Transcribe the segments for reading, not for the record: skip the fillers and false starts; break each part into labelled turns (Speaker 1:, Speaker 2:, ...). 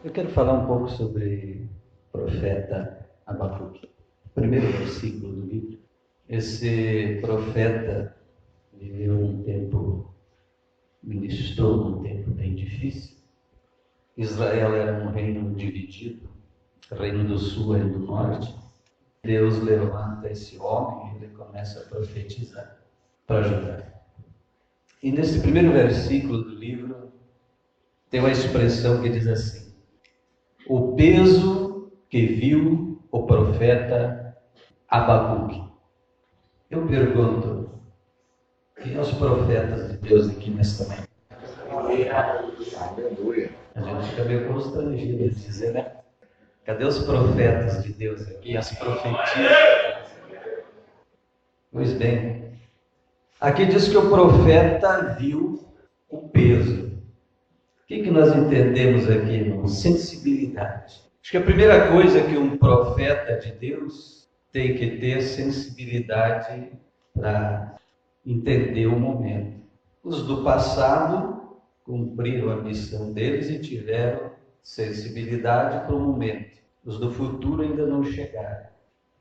Speaker 1: Eu quero falar um pouco sobre o profeta Abacuque. Primeiro versículo do livro. Esse profeta viveu um tempo, ministrou num tempo bem difícil. Israel era um reino dividido, reino do sul e do norte. Deus levanta esse homem e ele começa a profetizar para ajudar. E nesse primeiro versículo do livro tem uma expressão que diz assim: o peso que viu o profeta Abacuque. Eu pergunto, quem são os profetas de Deus aqui nesta manhã? Aleluia. A gente fica meio constrangido de dizer, né? Cadê os profetas de Deus aqui? As profetias? Pois bem, aqui diz que o profeta viu o peso. O que nós entendemos aqui, irmão? Sensibilidade. Acho que a primeira coisa que um profeta de Deus tem que ter sensibilidade para entender o momento. Os do passado cumpriram a missão deles e tiveram sensibilidade para o momento. Os do futuro ainda não chegaram.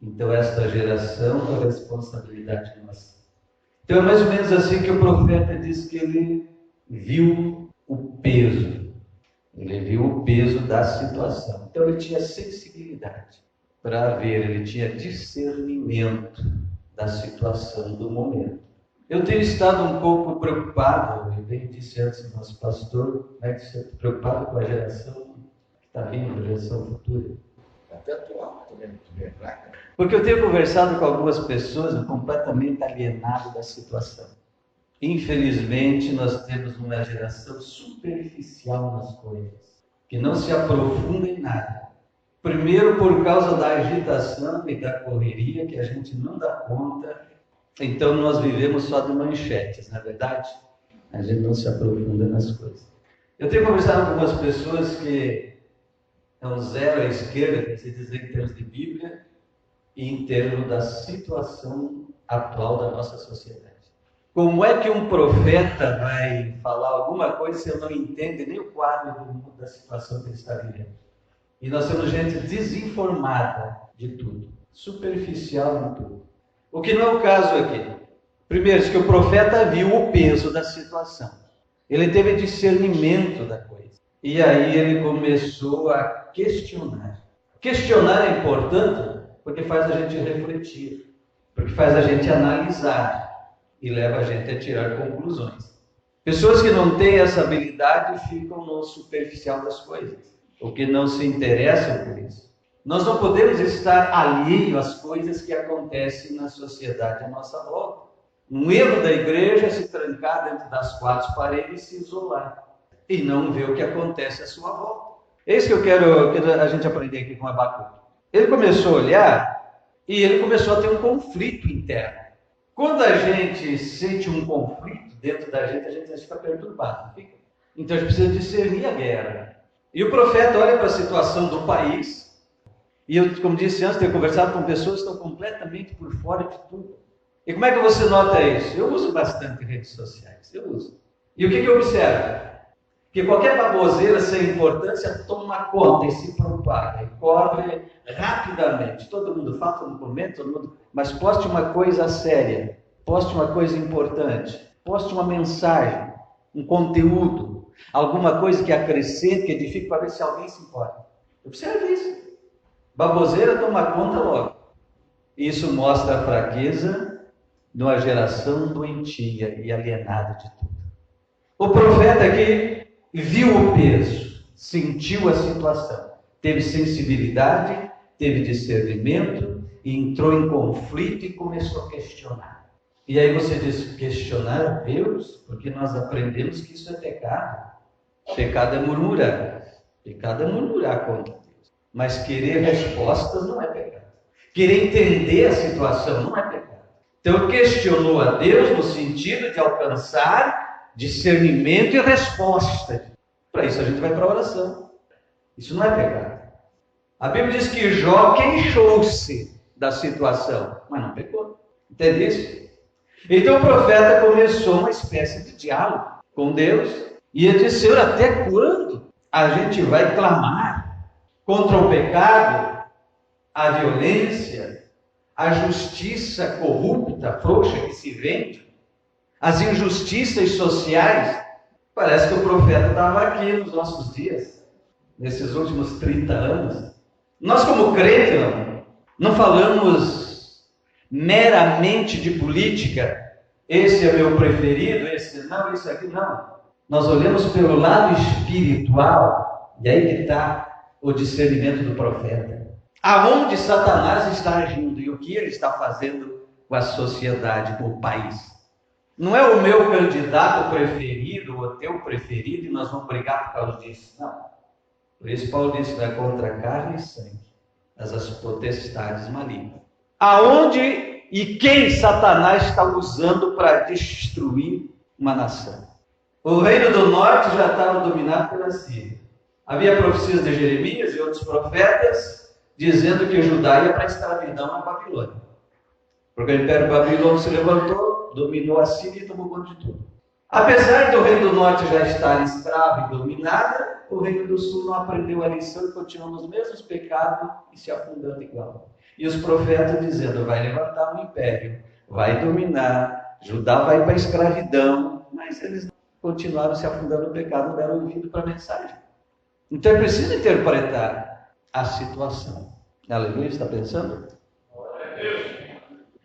Speaker 1: Então esta geração é a responsabilidade nossa. Então é mais ou menos assim que o profeta diz que ele viu o peso. Ele viu o peso da situação. Então ele tinha sensibilidade para ver, ele tinha discernimento da situação do momento. Eu tenho estado um pouco preocupado, eu bem disse antes do nosso pastor, né, que você está preocupado com a geração que está vindo, a geração futura.
Speaker 2: Até atual,
Speaker 1: porque eu tenho conversado com algumas pessoas completamente alienadas da situação. Infelizmente, nós temos uma geração superficial nas coisas, que não se aprofunda em nada. Primeiro, por causa da agitação e da correria, que a gente não dá conta, então nós vivemos só de manchetes, não é verdade? A gente não se aprofunda nas coisas. Eu tenho conversado com algumas pessoas que são zero à esquerda, que se diz em termos de Bíblia, e em termos da situação atual da nossa sociedade. Como é que um profeta vai falar alguma coisa se ele não entende nem o quadro do mundo da situação que ele está vivendo? E nós temos gente desinformada de tudo, superficial em tudo. O que não é o caso aqui. Primeiro, que o profeta viu o peso da situação. Ele teve discernimento da coisa. E aí ele começou a questionar. Questionar é importante porque faz a gente refletir, porque faz a gente analisar e leva a gente a tirar conclusões. Pessoas que não têm essa habilidade ficam no superficial das coisas, ou que não se interessam por isso. Nós não podemos estar alheio às coisas que acontecem na sociedade à nossa volta. Um erro da igreja é se trancar dentro das quatro paredes e se isolar, e não ver o que acontece à sua volta. É isso que eu quero a gente aprender aqui com Abacuque. Ele começou a olhar e ele começou a ter um conflito interno. Quando a gente sente um conflito dentro da gente, a gente fica perturbado, não fica? Então a gente precisa discernir a guerra. E o profeta olha para a situação do país, e eu, como disse antes, tenho conversado com pessoas que estão completamente por fora de tudo. E como é que você nota isso? Eu uso bastante redes sociais, eu uso. E o que eu observo? Que qualquer baboseira sem importância toma conta e se propaga, e corre rapidamente. Todo mundo fala, todo mundo comenta, todo mundo... mas poste uma coisa séria, poste uma coisa importante, poste uma mensagem, um conteúdo, alguma coisa que acrescente, que edifique, para ver se alguém se importa. Observe isso. Baboseira toma conta logo. Isso mostra a fraqueza de uma geração doentia e alienada de tudo. O profeta aqui viu o peso, sentiu a situação, teve sensibilidade, teve discernimento, e entrou em conflito e começou a questionar. E aí você diz, questionar a Deus? Porque nós aprendemos que isso é pecado. Pecado é murmurar. Pecado é murmurar contra Deus. Mas querer respostas não é pecado. Querer entender a situação não é pecado. Então questionou a Deus no sentido de alcançar discernimento e resposta. Para isso a gente vai para a oração. Isso não é pecado. A Bíblia diz que Jó queixou-se da situação, mas não pecou. Entende isso? Então o profeta começou uma espécie de diálogo com Deus. E ele disse, Senhor, até quando? A gente vai clamar contra o pecado, a violência, a justiça corrupta, frouxa que se vende, as injustiças sociais. Parece que o profeta estava aqui nos nossos dias, nesses últimos 30 anos. Nós, como crentes, não falamos meramente de política. Esse é meu preferido, esse não, isso aqui não. Nós olhamos pelo lado espiritual, e aí que está o discernimento do profeta. Aonde Satanás está agindo e o que ele está fazendo com a sociedade, com o país. Não é o meu candidato preferido, ou o teu preferido, e nós vamos brigar por causa disso. Não. Por isso Paulo disse, não é contra a carne e sangue, mas as potestades malignas. Aonde e quem Satanás está usando para destruir uma nação? O reino do norte já estava dominado pela Síria. Havia profecias de Jeremias e outros profetas dizendo que Judá ia para a escravidão na Babilônia. Porque o Império Babilônico se levantou, dominou a Síria e tomou conta de tudo. Apesar do reino do norte já estar escravo e dominado, o reino do sul não aprendeu a lição e continua nos mesmos pecados e se afundando igual. E os profetas dizendo, vai levantar um império, vai dominar, Judá vai para a escravidão, mas eles continuaram se afundando no pecado, não deram ouvido para a mensagem. Então é preciso interpretar a situação. Aleluia, está pensando?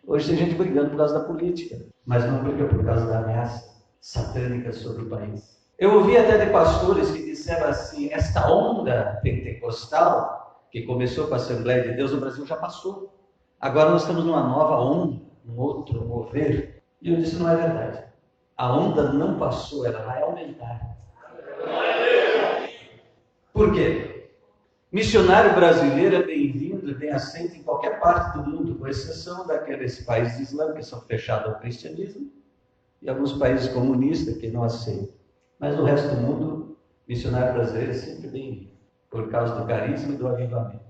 Speaker 1: Hoje tem gente brigando por causa da política, mas não briga por causa da ameaça satânica sobre o país. Eu ouvi até de pastores que disseram assim, esta onda pentecostal, que começou com a Assembleia de Deus no Brasil, já passou. Agora nós estamos numa nova onda, um outro mover. E eu disse, não é verdade. A onda não passou, ela vai aumentar. Por quê? Missionário brasileiro é bem-vindo e bem aceito em qualquer parte do mundo, com exceção daqueles países islâmicos que são fechados ao cristianismo e alguns países comunistas que não aceitam. Mas no resto do mundo, missionário brasileiro é sempre bem-vindo, por causa do carisma e do avivamento.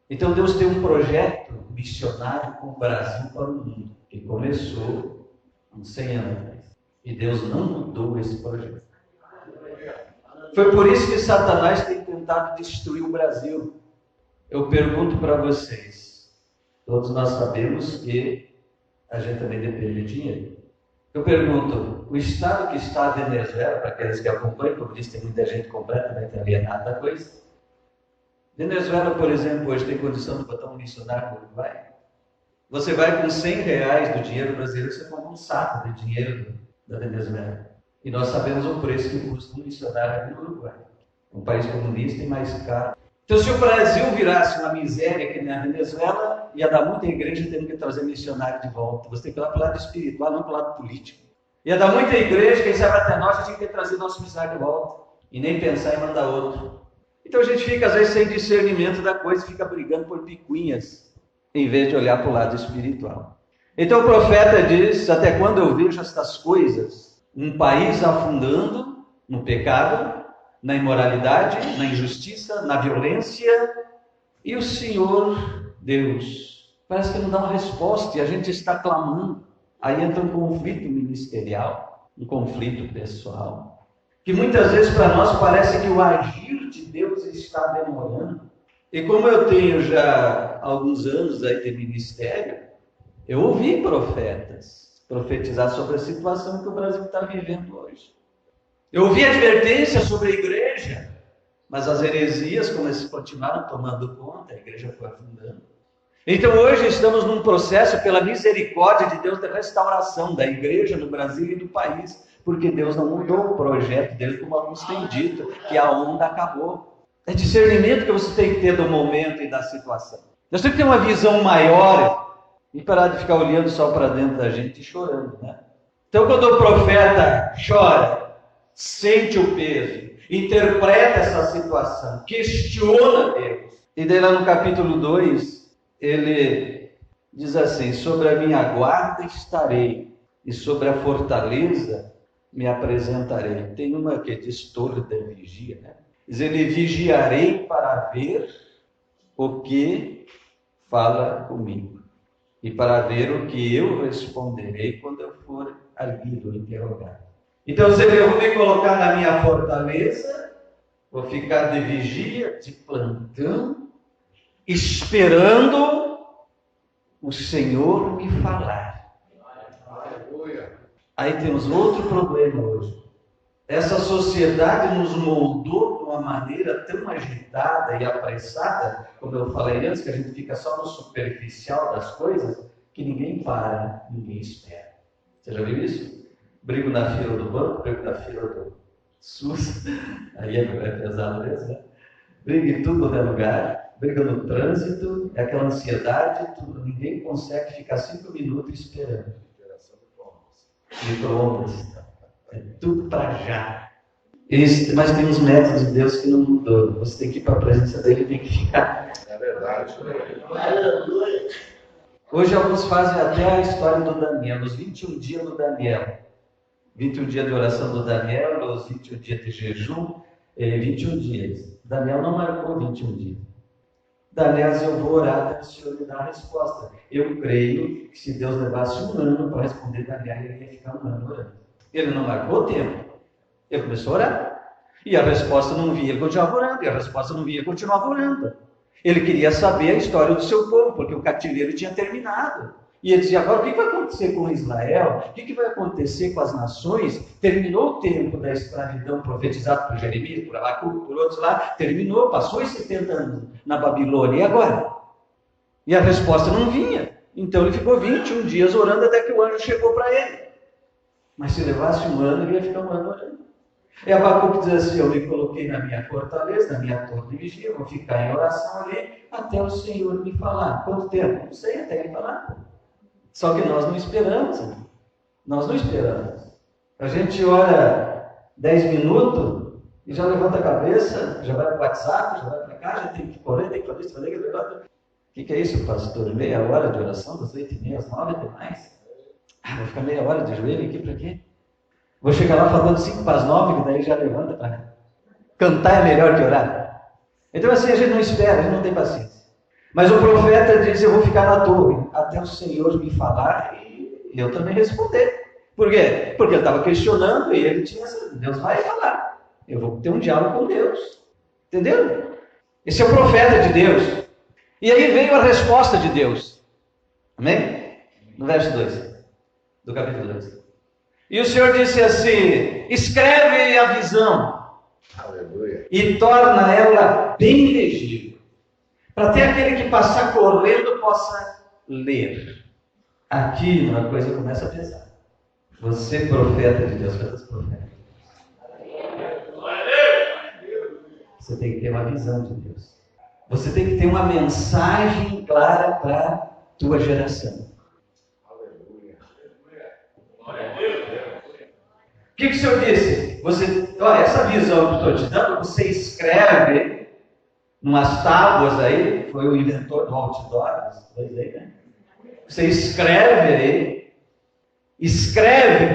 Speaker 1: Então Deus tem um projeto missionário com o Brasil para o mundo, que começou há uns 100 anos atrás. E Deus não mudou esse projeto. Foi por isso que Satanás tem tentado destruir o Brasil. Eu pergunto para vocês, todos nós sabemos que a gente também depende de dinheiro. Eu pergunto, o estado que está a Venezuela, para aqueles que acompanham, como disse, tem muita gente completamente alienada da coisa. Venezuela, por exemplo, hoje tem condição de botar um missionário no Uruguai? Você vai com R$100 do dinheiro brasileiro, você compra um saco de dinheiro da Venezuela. E nós sabemos o preço que custa um missionário aqui no Uruguai. Um país comunista e mais caro. Então, se o Brasil virasse uma miséria aqui na Venezuela, ia dar muita igreja tendo que trazer missionário de volta. Você tem que ir lá para o lado espiritual, não para o lado político. Ia dar muita igreja, quem sabe até nós, a gente tem que trazer nosso missionário de volta. E nem pensar em mandar outro. Então a gente fica, às vezes, sem discernimento da coisa, fica brigando por picuinhas, em vez de olhar para o lado espiritual. Então o profeta diz, até quando eu vejo estas coisas, um país afundando no pecado, na imoralidade, na injustiça, na violência, e o Senhor Deus parece que não dá uma resposta, e a gente está clamando. Aí entra um conflito ministerial, um conflito pessoal, que muitas vezes para nós parece que o agir de Deus está demorando. E como eu tenho já alguns anos aí de ministério, eu ouvi profetas profetizar sobre a situação que o Brasil está vivendo hoje. Eu ouvi advertência sobre a igreja, mas as heresias continuaram tomando conta, a igreja foi afundando. Então hoje estamos num processo, pela misericórdia de Deus, de restauração da igreja no Brasil e do país, porque Deus não mudou o projeto dele, como alguns têm dito, que a onda acabou. É discernimento que você tem que ter do momento e da situação. Nós temos que ter uma visão maior e parar de ficar olhando só para dentro da gente e chorando, né? Então quando o profeta chora, sente o peso, interpreta essa situação, questiona Deus. E daí lá no capítulo 2, ele diz assim, sobre a minha guarda estarei, e sobre a fortaleza me apresentarei. Tem uma que diz torre da vigia, né? Diz ele, vigiarei para ver o que fala comigo, e para ver o que eu responderei quando eu for arguido, interrogado. Então, eu vou me colocar na minha fortaleza Vou ficar de vigia, de plantão, esperando o Senhor me falar. Aí temos outro problema hoje. Essa sociedade nos moldou de uma maneira tão agitada e apressada, como eu falei antes, que a gente fica só no superficial das coisas, que ninguém para, ninguém espera. Você já viu isso? Brigo na fila do banco, brigo na fila do SUS, aí é pesado mesmo, né? Briga em tudo quanto é lugar, briga no trânsito, é aquela ansiedade, tudo. Ninguém consegue ficar 5 minutos esperando. Micro-ondas. É tudo para já. Mas tem uns métodos de Deus que não mudou. Você tem que ir para a presença dele e tem que ficar. É verdade. Hoje alguns fazem até a história do Daniel, os 21 dias do Daniel. 21 dias de oração do Daniel, os 21 dias de jejum, 21 dias. Daniel não marcou 21 dias. Daniel disse, eu vou orar até o Senhor me dar a resposta. Eu creio que se Deus levasse um ano para responder Daniel, ele ia ficar um ano orando. Ele não marcou o tempo. Ele começou a orar. E a resposta não vinha, ele continuava orando. E a resposta não vinha, ele continuava orando. Ele queria saber a história do seu povo, porque o cativeiro tinha terminado. E ele dizia, agora o que vai acontecer com Israel? O que vai acontecer com as nações? Terminou o tempo da escravidão profetizado por Jeremias, por Abacuque, por outros lá. Terminou, passou os 70 anos na Babilônia. E agora? E a resposta não vinha. Então ele ficou 21 dias orando até que o anjo chegou para ele. Mas se levasse um ano, ele ia ficar um ano orando. E Abacuque diz assim, eu me coloquei na minha fortaleza, na minha torre de vigia, vou ficar em oração ali, até o Senhor me falar. Quanto tempo? Não sei, até ele falar. Só que nós não esperamos. Nós não esperamos. A gente ora 10 minutos e já levanta a cabeça, já vai para o WhatsApp, já vai para cá, já tem que correr, tem que fazer isso, fazer aquilo. O que é isso, pastor? Meia hora de oração, das 8h30 às 9h, até mais? Vou ficar meia hora de joelho aqui para quê? Vou chegar lá falando 5 para as 9, que daí já levanta para cantar, é melhor que orar. Então assim, a gente não espera, a gente não tem paciência. Mas o profeta diz, eu vou ficar na torre, até o Senhor me falar e eu também responder. Por quê? Porque ele estava questionando e ele tinha, Deus vai falar. Eu vou ter um diálogo com Deus. Entendeu? Esse é o profeta de Deus. E aí veio a resposta de Deus. Amém? No verso 2, do capítulo 2. E o Senhor disse assim, escreve a visão. Aleluia. E torna ela bem legível. Para ter aquele que passar correndo possa ler. Aqui uma coisa começa a pesar. Você, profeta de Deus, quantos profetas? Você tem que ter uma visão de Deus. Você tem que ter uma mensagem clara para a tua geração. O que o Senhor disse? Essa visão que eu estou te dando, você escreve numas tábuas aí, foi o inventor do outdoor, né? Você escreve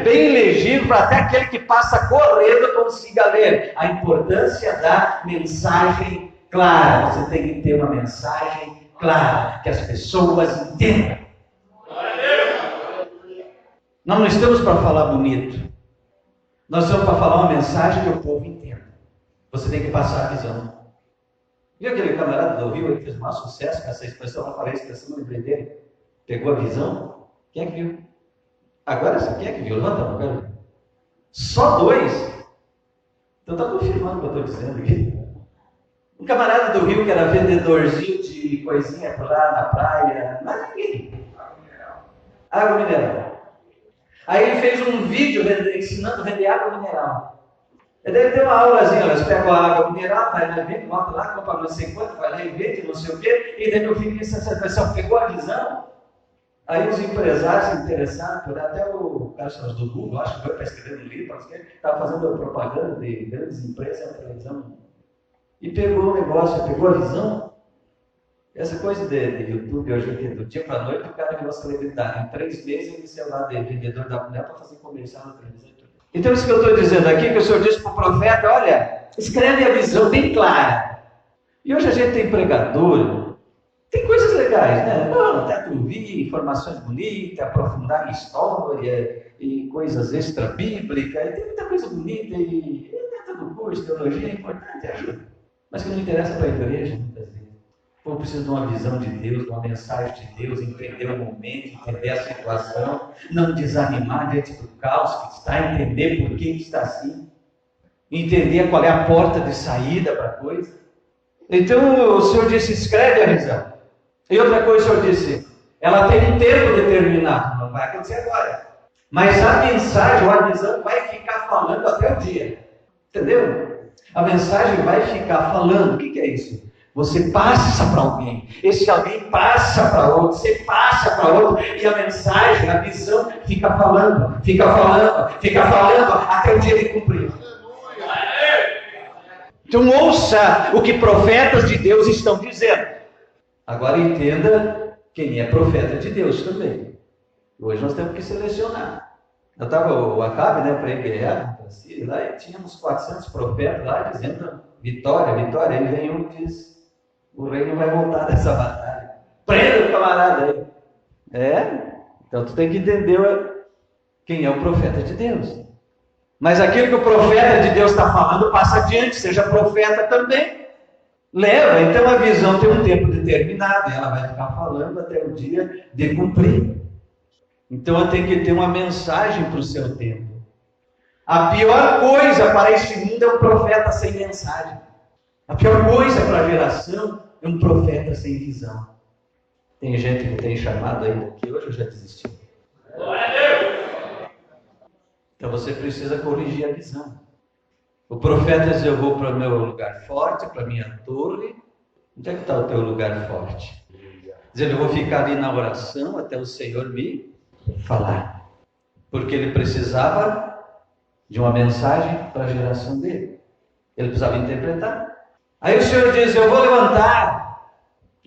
Speaker 1: bem legível para até aquele que passa correndo consiga ler. A importância da mensagem clara. Você tem que ter uma mensagem clara, que as pessoas entendam. Nós não estamos para falar bonito. Nós estamos para falar uma mensagem que o povo entenda. Você tem que passar a visão. Viu aquele camarada do Rio que fez o maior sucesso com essa expressão? Eu falei a expressão, não lembrei dele. Pegou a visão? Quem é que viu? Agora sim, quem é que viu? Levanta a mão, quero ver. Só 2? Então está confirmando o que eu estou dizendo aqui. Um camarada do Rio que era vendedorzinho de coisinha por lá na praia. Não é ninguém. Água mineral. Aí ele fez um vídeo ensinando a vender água mineral. Ele deve ter uma aulazinha, elas pegam a água mineral, vai lá, vende, bota lá, compra não sei quanto, vai lá e vende, não sei o quê, e daí meu filho disse, essa pessoa pegou a visão. Aí os empresários se interessaram, por até o cara do Google, acho que foi para escrever no livro, estava fazendo propaganda de grandes empresas na televisão. E pegou o negócio, pegou a visão. Essa coisa de YouTube hoje, do dia para a noite, o cara virou celebridade. Em 3 meses ele saiu lá de vendedor da mulher para fazer comercial na televisão. Então isso que eu estou dizendo aqui, que o Senhor disse para o profeta, olha, escreve a visão bem clara. E hoje a gente tem pregador, tem coisas legais, né? Até ouvir informações bonitas, aprofundar em história e coisas extra-bíblicas, tem muita coisa bonita e tudo no curso de teologia é importante, ajuda. Mas que não interessa para a igreja, muitas vezes. O povo precisa de uma visão de Deus, de uma mensagem de Deus, entender o momento, entender a situação, não desanimar diante do caos que está, entender por que está assim, entender qual é a porta de saída para a coisa. Então o Senhor disse, escreve a visão. E outra coisa o Senhor disse, ela tem um tempo determinado, não vai acontecer agora. Mas a mensagem ou a visão vai ficar falando até o dia. Entendeu? A mensagem vai ficar falando. O que é isso? Você passa para alguém. Esse alguém passa para outro. Você passa para outro. E a mensagem, a visão fica falando. Fica falando. Fica falando até o dia de cumprir. Então ouça o que profetas de Deus estão dizendo. Agora entenda quem é profeta de Deus também. Hoje nós temos que selecionar. Eu estava o Acabe, para ir guerrear para a Síria, lá e tínhamos 400 profetas lá dizendo vitória, vitória. Aí vem um e diz, o rei não vai voltar dessa batalha. Prenda o camarada aí. Então tu tem que entender quem é o profeta de Deus. Mas aquilo que o profeta de Deus está falando, passa adiante, seja profeta também. Leva, então a visão tem um tempo determinado, e ela vai ficar falando até o dia de cumprir. Então ela tem que ter uma mensagem para o seu tempo. A pior coisa para este mundo é um profeta sem mensagem. A pior coisa para a geração é um profeta sem visão. Tem gente que tem chamado ainda que hoje eu já desisti. Então você precisa corrigir a visão. O profeta diz, eu vou para o meu lugar forte, para a minha torre. Onde é que está o teu lugar forte? Diz, eu vou ficar ali na oração até o Senhor me falar. Porque ele precisava de uma mensagem para a geração dele. Ele precisava interpretar. Aí o Senhor diz, eu vou levantar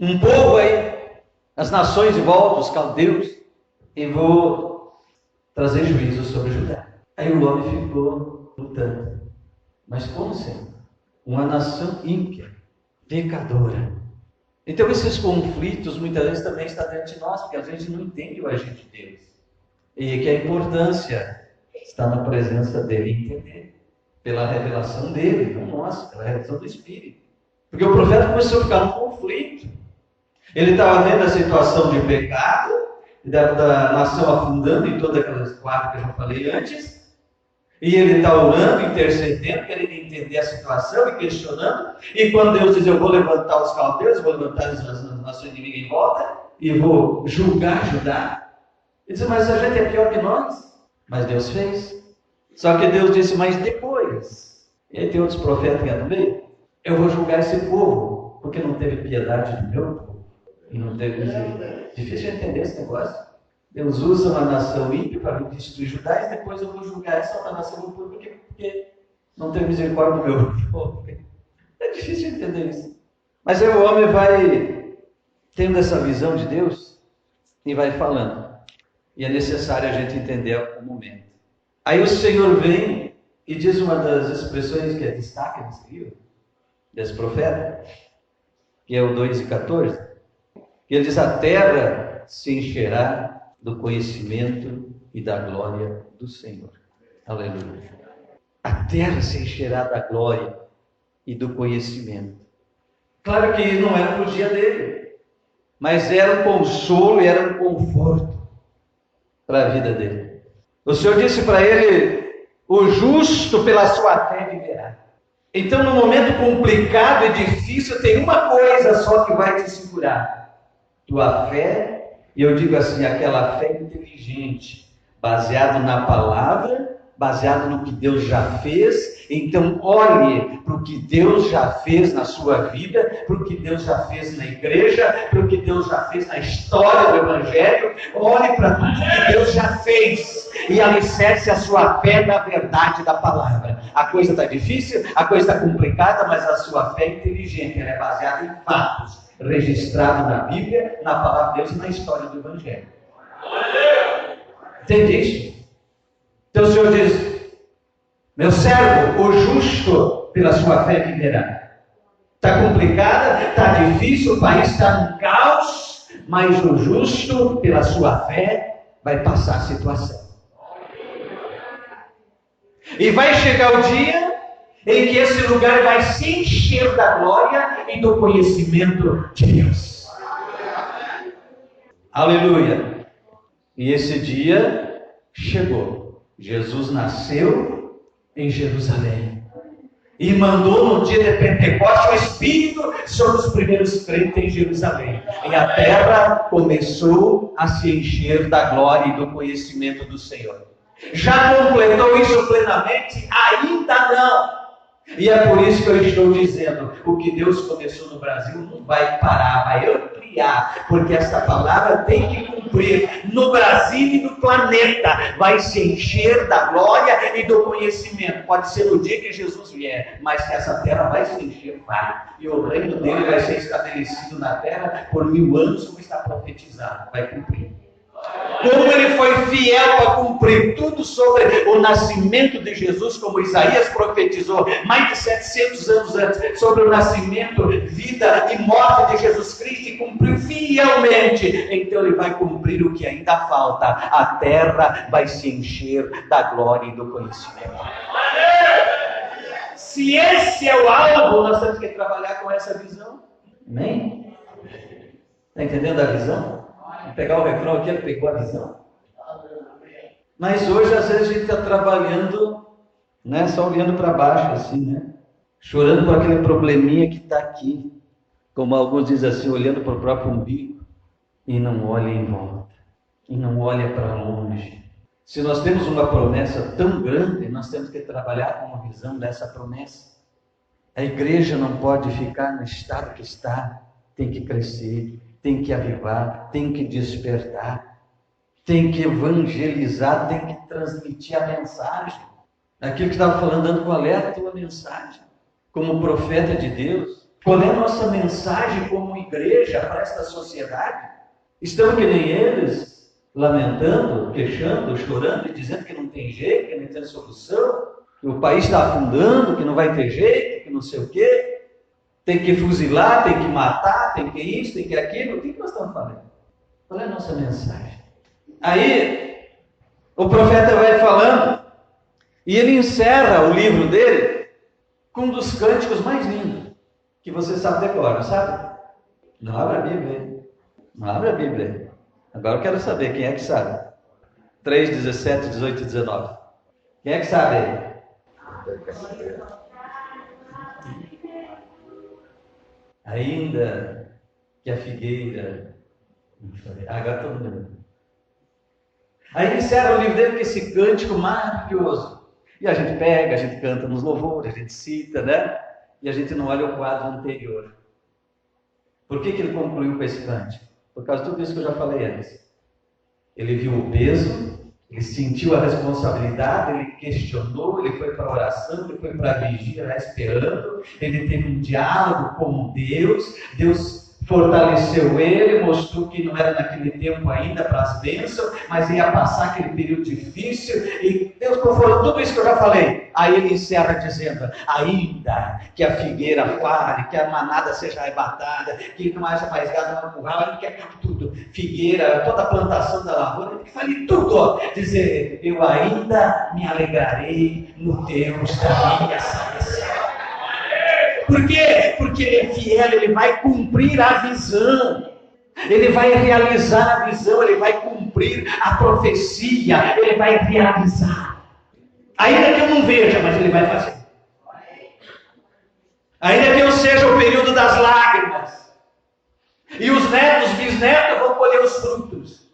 Speaker 1: um povo aí, as nações de volta, os caldeus, e vou trazer juízo sobre Judá. Aí o homem ficou lutando. Mas como, Senhor? Uma nação ímpia, pecadora. Então esses conflitos muitas vezes também estão diante de nós, porque a gente não entende o agir de Deus. E que a importância está na presença dele e entender. Pela revelação dele, não nossa, pela revelação do Espírito. Porque o profeta começou a ficar num conflito. Ele estava vendo a situação de pecado, da nação afundando em todas aquelas quatro que eu já falei antes. E ele está orando, intercedendo, querendo entender a situação e questionando. E quando Deus diz, eu vou levantar os caldeus, vou levantar as nações inimigas em volta, e vou julgar Judá. Ele diz, mas a gente é pior que nós. Mas Deus fez. Só que Deus disse, mas depois. E aí tem outros profetas que no meio. Eu vou julgar esse povo, porque não teve piedade do meu povo. E não teve misericórdia. Difícil de entender esse negócio. Deus usa uma nação ímpia para destruir Judá, e depois eu vou julgar essa uma nação do povo, porque não teve misericórdia do meu povo. É difícil de entender isso. Mas aí o homem vai tendo essa visão de Deus e vai falando. E é necessário a gente entender o momento. Aí o Senhor vem e diz uma das expressões que é destaque nesse livro, desse profeta, que é o 2:14, que ele diz, a terra se encherá do conhecimento e da glória do Senhor. Aleluia. A terra se encherá da glória e do conhecimento. Claro que não era para o dia dele, mas era um consolo e era um conforto para a vida dele. O Senhor disse para ele, o justo pela sua fé viverá. Então, no momento complicado e difícil, tem uma coisa só que vai te segurar. Tua fé. E eu digo assim, aquela fé inteligente, baseada na palavra, baseada no que Deus já fez. Então olhe para o que Deus já fez na sua vida, para o que Deus já fez na igreja, para o que Deus já fez na história do Evangelho. Olhe para tudo que Deus já fez e alicerce a sua fé na verdade da palavra. A coisa está difícil, a coisa está complicada, mas a sua fé é inteligente, ela é baseada em fatos. Registrado na Bíblia, na palavra de Deus e na história do Evangelho. Entende isso? Então o Senhor diz, meu servo, o justo pela sua fé viverá. Está complicada, está difícil, o país está no caos, mas o justo pela sua fé vai passar a situação. E vai chegar o dia
Speaker 2: em que esse lugar vai se encher da glória e do conhecimento de Deus.
Speaker 1: Aleluia! E esse dia chegou. Jesus nasceu em Jerusalém e mandou no dia de Pentecostes o Espírito sobre os primeiros crentes em Jerusalém. E a terra começou a se encher da glória e do conhecimento do Senhor. Já completou isso plenamente? Ainda não. E é por isso que eu estou dizendo, o que Deus começou no Brasil não vai parar, vai ampliar, porque essa palavra tem que cumprir no Brasil e no planeta, vai se encher da glória e do conhecimento. Pode ser no dia que Jesus vier, mas que essa terra vai se encher, vai. E o reino dele vai ser estabelecido na terra por 1000 anos, como está profetizado, vai cumprir. Como ele foi fiel para cumprir tudo sobre o nascimento de Jesus, como Isaías profetizou mais de 700 anos antes, sobre o nascimento, vida e morte de Jesus Cristo, e cumpriu fielmente, então ele vai cumprir o que ainda falta. A terra vai se encher da glória e do conhecimento. Se esse é o alvo, nós temos que trabalhar com essa visão. Amém? Está entendendo a visão? Vou pegar o refrão aqui, ele pegou a visão. Mas hoje, às vezes, a gente está trabalhando, né, só olhando para baixo, assim, né? Chorando por aquele probleminha que está aqui. Como alguns dizem assim, olhando para o próprio umbigo. E não olha em volta. E não olha para longe. Se nós temos uma promessa tão grande, nós temos que trabalhar com uma visão dessa promessa. A igreja não pode ficar no estado que está. Tem que crescer. Tem que avivar, tem que despertar, tem que evangelizar, tem que transmitir a mensagem. Aquilo que estava falando, dando qual é a tua mensagem, como profeta de Deus? Qual é a nossa mensagem como igreja para esta sociedade? Estamos que nem eles, lamentando, queixando, chorando e dizendo que não tem jeito, que não tem solução, que o país está afundando, que não vai ter jeito, que não sei o quê. Tem que fuzilar, tem que matar, tem que isso, tem que aquilo. O que nós estamos falando? Qual é a nossa mensagem? Aí, o profeta vai falando, e ele encerra o livro dele com um dos cânticos mais lindos, que você sabe decorar, sabe? Não abra a Bíblia. Não abra a Bíblia. Agora eu quero saber quem é que sabe. 3, 17, 18 e 19. Quem é que sabe aí? Ainda que a figueira... Agora todo mundo. Aí ele encerra o livro dele com esse cântico maravilhoso. E a gente pega, a gente canta nos louvores, a gente cita, né? E a gente não olha o quadro anterior. Por que ele concluiu com esse cântico? Por causa de tudo isso que eu já falei antes. Ele viu o peso, ele sentiu a responsabilidade, ele questionou, ele foi para a oração, ele foi para a vigília esperando, ele teve um diálogo com Deus, Deus fortaleceu ele, mostrou que não era naquele tempo ainda para as bênçãos, mas ia passar aquele período difícil, e Deus falou tudo isso que eu já falei. Aí ele encerra dizendo, ainda que a figueira fale, que a manada seja arrebatada, que não haja mais gado no curral, ele quer tudo, figueira, toda a plantação da lavoura, ele fale tudo, ó. Dizer, eu ainda me alegrarei no Deus da minha salvação. Por quê? Porque ele é fiel, ele vai cumprir a visão, ele vai realizar a visão, ele vai cumprir a profecia, ele vai realizar. Ainda que eu não veja, mas ele vai fazer. Ainda que eu seja o período das lágrimas, e os netos, bisnetos vão colher os frutos,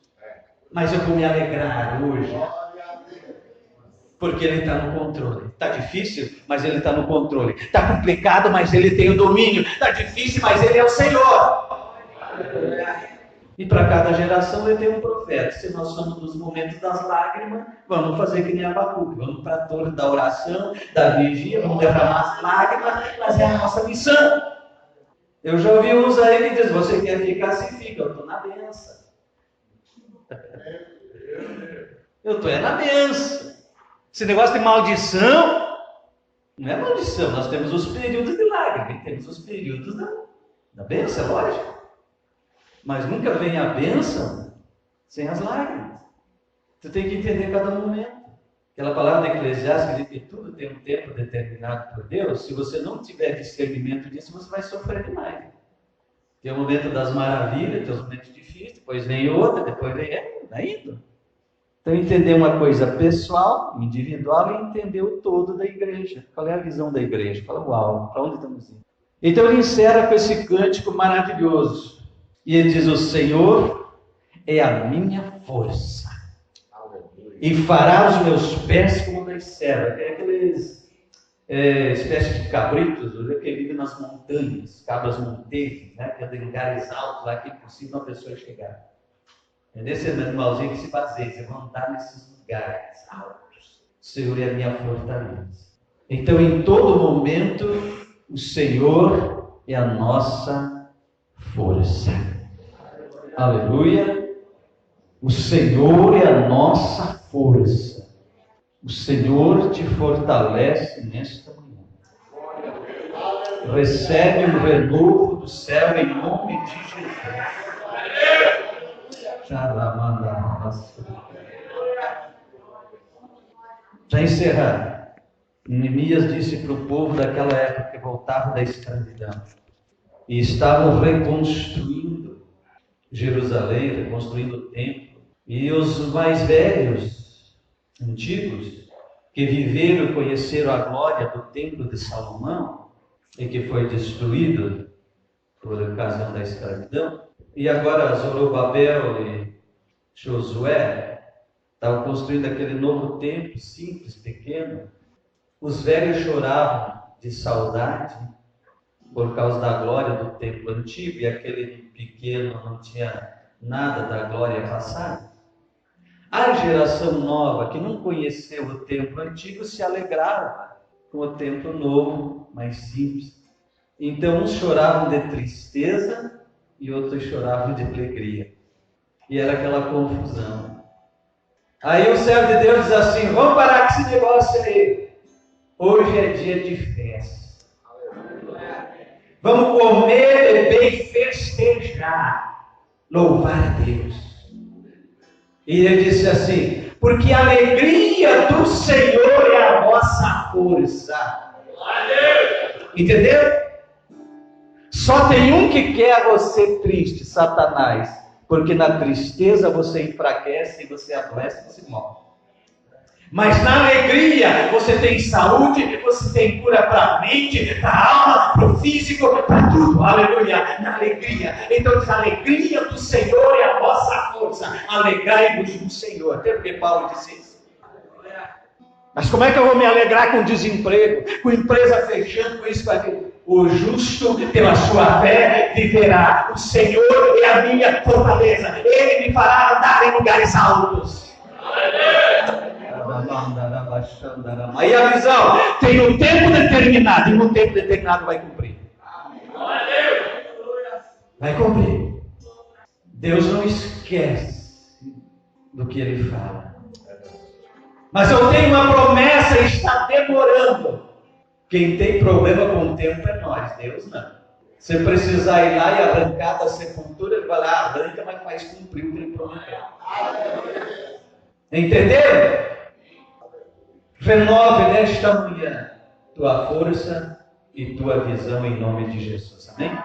Speaker 1: mas eu vou me alegrar hoje. Porque ele está no controle. Está difícil, mas ele está no controle. Está complicado, mas ele tem o domínio. Está difícil, mas ele é o Senhor. E para cada geração ele tem um profeta. Se nós somos nos momentos das lágrimas, vamos fazer que nem Abacuque. Vamos para a torre da oração, da vigia, vamos derramar as lágrimas, mas é a nossa missão. Eu já ouvi uns aí que dizem, você quer ficar, se fica. Eu estou na benção. Eu estou na benção. Esse negócio de maldição, não é maldição, nós temos os períodos de lágrimas, temos os períodos da bênção, lógico. Mas nunca vem a bênção sem as lágrimas. Você tem que entender cada momento. Aquela palavra de Eclesiastes diz que tudo tem um tempo determinado por Deus. Se você não tiver discernimento disso, você vai sofrer demais. Tem o momento das maravilhas, tem os momentos difíceis, depois vem outra, depois vem indo. Então, entender uma coisa pessoal, individual, e entender o todo da igreja. Qual é a visão da igreja? Qual é o alvo? Para onde estamos indo? Então, ele encerra com esse cântico maravilhoso. E ele diz: o Senhor é a minha força. E fará os meus pés como das servas. É aqueles espécies de cabritos que vivem nas montanhas, cabras monteiras, né? Que é em lugares altos, lá que é impossível uma pessoa chegar. É desse animalzinho que se baseia, você vai andar nesses lugares altos. O Senhor é a minha fortaleza. Então, em todo momento, o Senhor é a nossa força. Aleluia. O Senhor é a nossa força. O Senhor te fortalece nesta manhã. Recebe um renovo do céu em nome de Jesus. Já encerrando, Neemias disse para o povo daquela época que voltava da escravidão e estavam reconstruindo Jerusalém, reconstruindo o templo, e os mais velhos, antigos, que viveram e conheceram a glória do templo de Salomão e que foi destruído por ocasião da escravidão, e agora Zorobabel e Josué estavam construindo aquele novo templo, simples, pequeno. Os velhos choravam de saudade por causa da glória do templo antigo, e aquele pequeno não tinha nada da glória passada. A geração nova, que não conheceu o templo antigo, se alegrava com o templo novo, mais simples. Então, uns choravam de tristeza e outros choravam de alegria. E era aquela confusão. Aí o servo de Deus diz assim: vamos parar com esse negócio aí. Hoje é dia de festa. Vamos comer, beber e festejar. Louvar a Deus. E ele disse assim: porque a alegria do Senhor é a nossa força. Entendeu? Só tem um que quer você triste, Satanás. Porque na tristeza você enfraquece, você adoece, você morre. Mas na alegria você tem saúde, você tem cura para a mente, para a alma, para o físico, para tudo. Aleluia, na alegria. Então a alegria do Senhor é a nossa força. Alegrai-vos no Senhor. Até porque Paulo disse isso. Mas como é que eu vou me alegrar com desemprego, com empresa fechando, com isso, com aquilo? O justo, pela sua fé, viverá. O Senhor é a minha fortaleza. Ele me fará andar em lugares altos. Aí a visão tem um tempo determinado, e no tempo determinado vai cumprir. Vai cumprir. Deus não esquece do que Ele fala. Mas eu tenho uma promessa e está demorando. Quem tem problema com o tempo é nós, Deus não. Se precisar ir lá e arrancar da sepultura, ele vai lá, arranca, mas faz cumprir o que Ele prometeu. Entenderam? Renove nesta manhã tua força e tua visão em nome de Jesus. Amém?